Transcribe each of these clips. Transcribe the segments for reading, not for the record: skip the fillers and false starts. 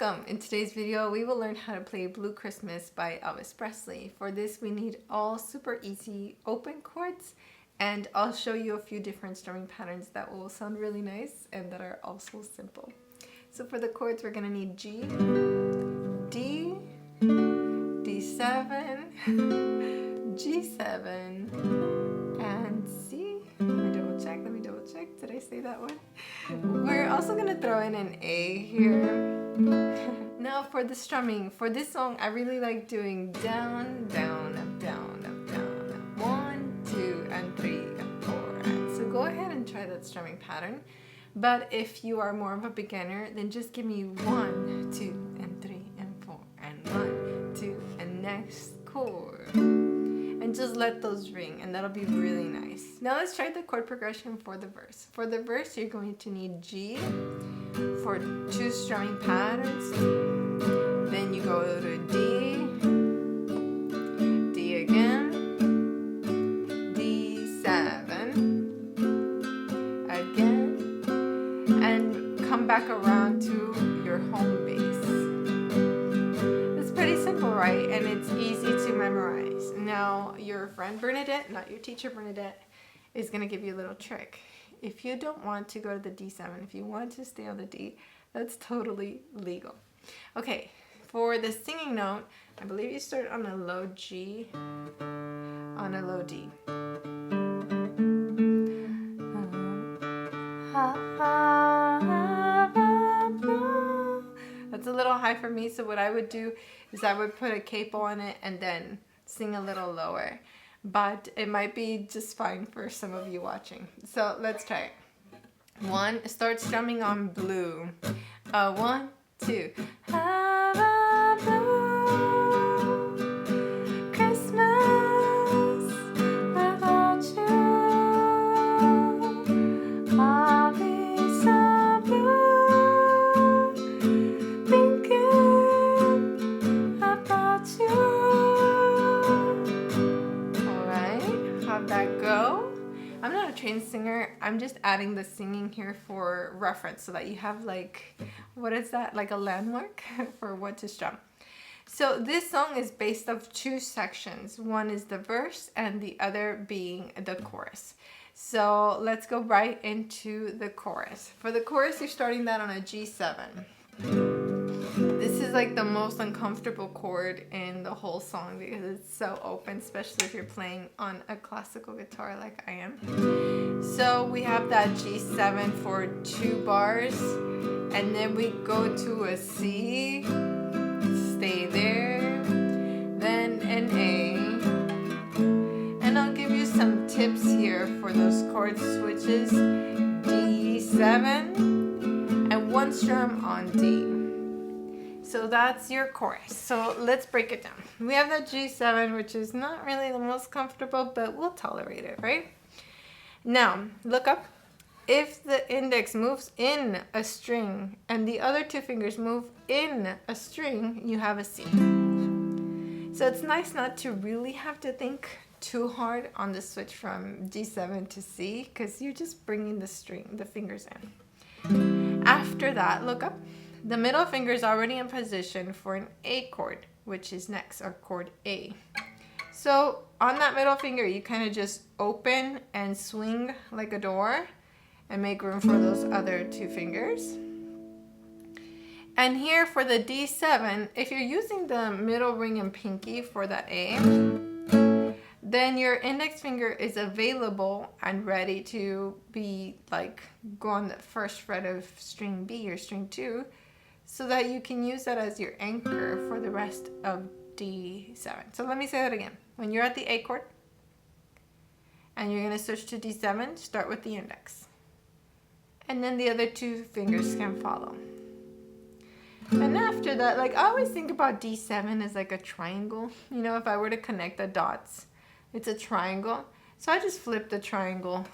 Welcome! In today's video, we will learn how to play Blue Christmas by Elvis Presley. For this, we need all super easy open chords, and I'll show you a few different strumming patterns that will sound really nice and that are also simple. So for the chords, we're going to need G, D, D7, G7, and C. Let me double check. Did I say that one? We're also going to throw in an A here. Now for the strumming, for this song, I really like doing down, down, up, down, up, down, up. 1, 2, and 3, and 4. And so go ahead and try that strumming pattern. But if you are more of a beginner, then just give me 1, 2, and 3, and 4, and 1, 2, and next chord. And just let those ring, and that'll be really nice. Now let's try the chord progression for the verse. For the verse, you're going to need G for 2 strumming patterns. Then you go to D, D again, D7, again, and come back around to your home base. It's pretty simple, right? And it's easy to memorize. Now, your friend Bernadette, not your teacher Bernadette, is going to give you a little trick. If you don't want to go to the D7, if you want to stay on the D, that's totally legal. Okay, for the singing note, I believe you start on a low G, on a low D. That's a little high for me, so what I would do is I would put a capo on it and then sing a little lower. But it might be just fine for some of you watching. So let's try it. 1, start strumming on blue. 1, 2. Have a blue Christmas without you. I'll be so blue, thinking about you. How'd that go? I'm not a trained singer. I'm just adding the singing here for reference so that you have like, what is that? Like a landmark for what to strum. So this song is based of 2 sections. One is the verse and the other being the chorus. So let's go right into the chorus. For the chorus, you're starting that on a G7. This is like the most uncomfortable chord in the whole song because it's so open, especially if you're playing on a classical guitar like I am. So we have that G7 for 2 bars, and then we go to a C, stay there, then an A. And I'll give you some tips here for those chord switches. D7 and 1 strum on D. So that's your chorus. So let's break it down. We have that G7, which is not really the most comfortable, but we'll tolerate it, right? Now, look up. If the index moves in a string and the other 2 fingers move in a string, you have a C. So it's nice not to really have to think too hard on the switch from G7 to C because you're just bringing the fingers in. After that, look up. The middle finger is already in position for an A chord, which is next, or chord A. So on that middle finger, you kind of just open and swing like a door and make room for those other 2 fingers. And here for the D7, if you're using the middle ring and pinky for that A, then your index finger is available and ready to be like go on the first fret of string B or string 2, so that you can use that as your anchor for the rest of D7. So let me say that again. When you're at the A chord and you're going to switch to D7, start with the index. And then the other 2 fingers can follow. And after that, like I always think about D7 as like a triangle. You know, if I were to connect the dots, it's a triangle. So I just flip the triangle.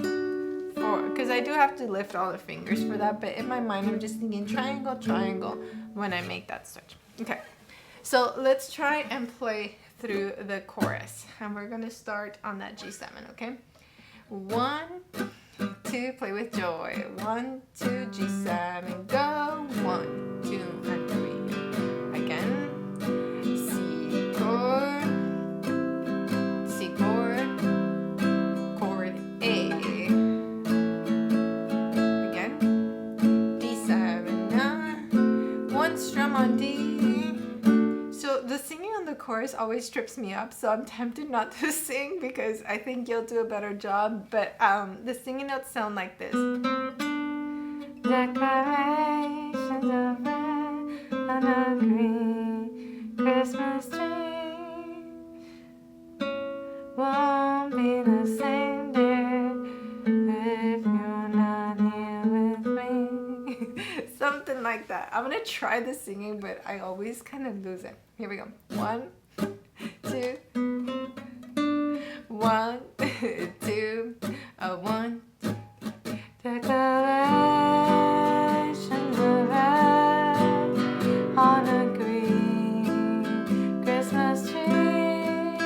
Because I do have to lift all the fingers for that, but in my mind I'm just thinking triangle, triangle when I make that switch. Okay, so let's try and play through the chorus, and we're going to start on that G7, okay? 1, 2, play with joy. 1, 2, G7, go. 1, 2, and 3. strum on D. So the singing on the chorus always trips me up, so I'm tempted not to sing because I think you'll do a better job. But the singing notes sound like this. Decorations of red on a green Christmas tree won't be the same, dear, if you're not here with me. Something like that. I'm gonna try the singing, but I always kind of lose it. Here we go. 1, 2, 1, 2, 1. Decorations of red on a green Christmas tree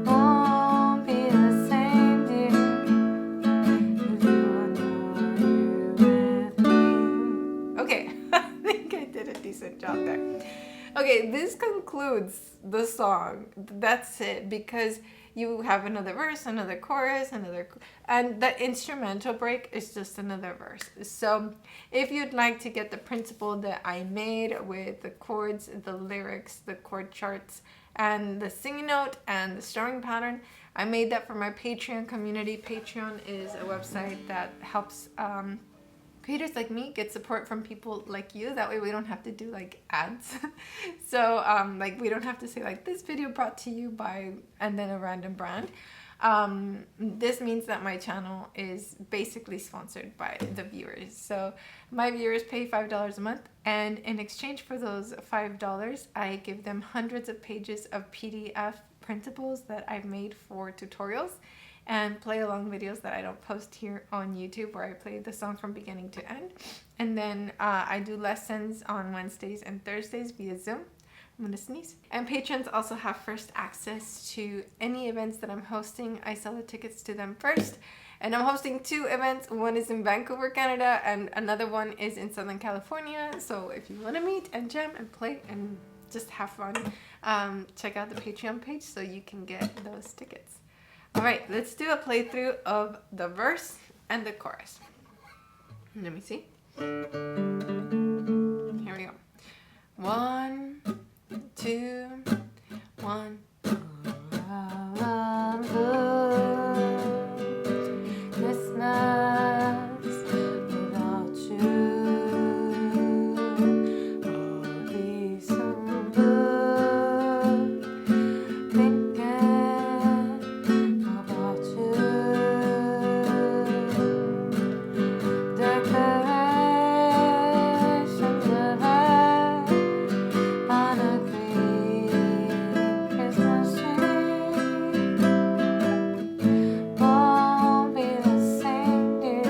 won't be the same, dear, if you're not here with me. Okay, I think I did a decent job there. Okay, this concludes the song. That's it, because you have another verse, another chorus, and the instrumental break is just another verse. So if you'd like to get the printable that I made with the chords, the lyrics, the chord charts, and the singing note and the strumming pattern, I made that for my Patreon community. Patreon is a website that helps creators like me get support from people like you. That way we don't have to do like ads. So like we don't have to say like this video brought to you by and then a random brand. This means that my channel is basically sponsored by the viewers. So my viewers pay $5 a month, and in exchange for those $5 I give them hundreds of pages of PDF printables that I've made for tutorials and play along videos that I don't post here on YouTube, where I play the song from beginning to end. And then I do lessons on Wednesdays and Thursdays via Zoom. I'm gonna sneeze. And patrons also have first access to any events that I'm hosting. I sell the tickets to them first. And I'm hosting 2 events. One is in Vancouver, Canada, and another one is in Southern California. So if you wanna meet and jam and play and just have fun, check out the Patreon page so you can get those tickets. All right, let's do a playthrough of the verse and the chorus. Let me see. Here we go. 1, 2, 1. Christmas without you, I'll be so blue, thinking about you. Decorations of red on a green Christmas tree won't be the same, dear,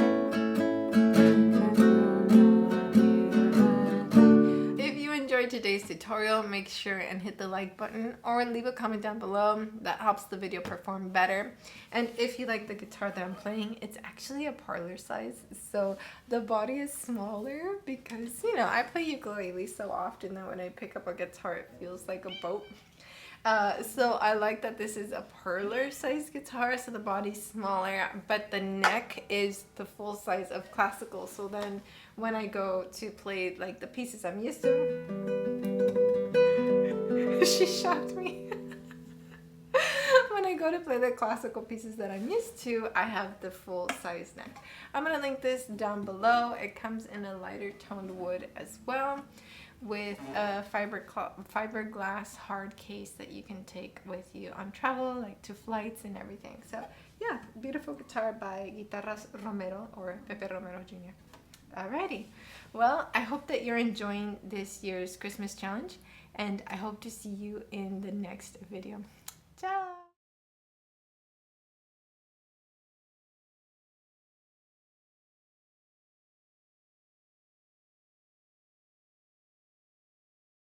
if you're not here with me. If you enjoyed today's tutorial, make sure and hit the like button or leave a comment down below. That helps the video perform better. And if you like the guitar that I'm playing, it's actually a Parlor size, so the body is smaller because, you know, I play ukulele so often that when I pick up a guitar it feels like a boat. So I like that this is a Parlor size guitar, so the body's smaller, but the neck is the full size of classical. So then when I go to play like the pieces I'm used to, she shocked me. When I go to play the classical pieces that I'm used to, I have the full size neck. I'm gonna link this down below. It comes in a lighter toned wood as well, with a fiberglass hard case that you can take with you on travel, like to flights and everything. So yeah, beautiful guitar by Guitarras Romero, or Pepe Romero Jr. Alrighty, well, I hope that you're enjoying this year's Christmas challenge, and I hope to see you in the next video. Ciao!